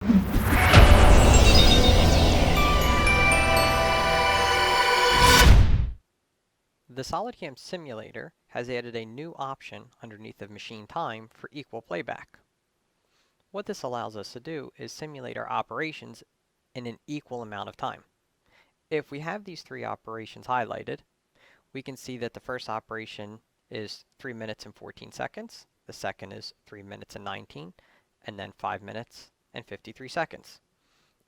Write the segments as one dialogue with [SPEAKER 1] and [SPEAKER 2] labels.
[SPEAKER 1] The SolidCAM simulator has added a new option underneath the machine time for equal playback. What this allows us to do is simulate our operations in an equal amount of time. If we have these three operations highlighted, we can see that the first operation is 3 minutes and 14 seconds, the second is 3 minutes and 19, and then 5 minutes and 53 seconds.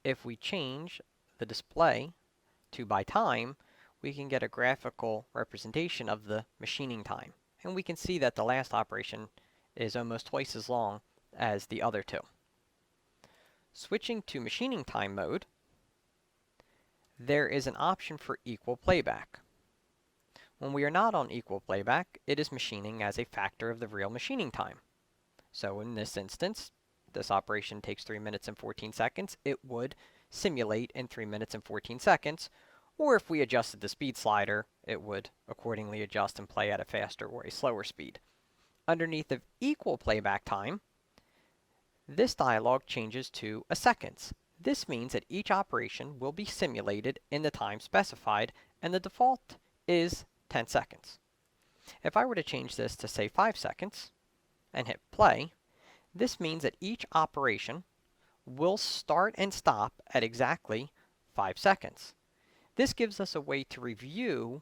[SPEAKER 1] If we change the display to by time, we can get a graphical representation of the machining time. And we can see that the last operation is almost twice as long as the other two. Switching to machining time mode, there is an option for equal playback. When we are not on equal playback, it is machining as a factor of the real machining time. So in this instance, this operation takes 3 minutes and 14 seconds. It would simulate in 3 minutes and 14 seconds, or if we adjusted the speed slider, it would accordingly adjust and play at a faster or a slower speed. Underneath of equal playback time, this dialog changes to a seconds. This means that each operation will be simulated in the time specified, and the default is 10 seconds. If I were to change this to say 5 seconds and hit play, this means that each operation will start and stop at exactly 5 seconds. This gives us a way to review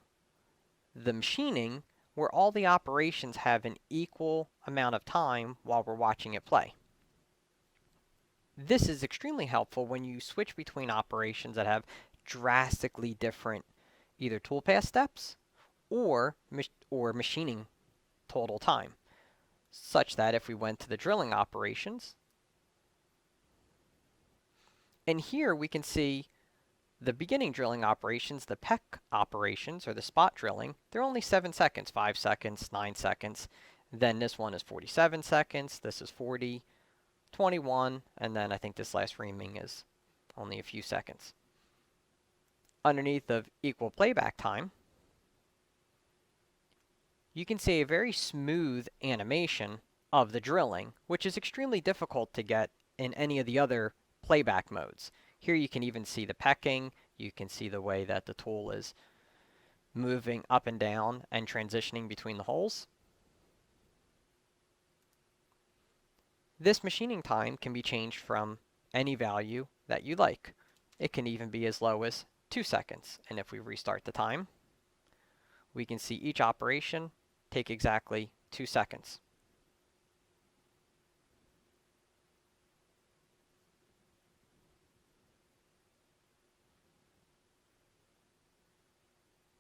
[SPEAKER 1] the machining where all the operations have an equal amount of time while we're watching it play. This is extremely helpful when you switch between operations that have drastically different either toolpath steps or machining total time, such that if we went to the drilling operations, and here we can see the beginning drilling operations, the peck operations, or the spot drilling, they're only 7 seconds, 5 seconds, 9 seconds. Then this one is 47 seconds, this is 40, 21, and then I think this last reaming is only a few seconds. Underneath of equal playback time, you can see a very smooth animation of the drilling, which is extremely difficult to get in any of the other playback modes. Here you can even see the pecking, you can see the way that the tool is moving up and down and transitioning between the holes. This machining time can be changed from any value that you like. It can even be as low as 2 seconds. And if we restart the time, we can see each operation take exactly 2 seconds.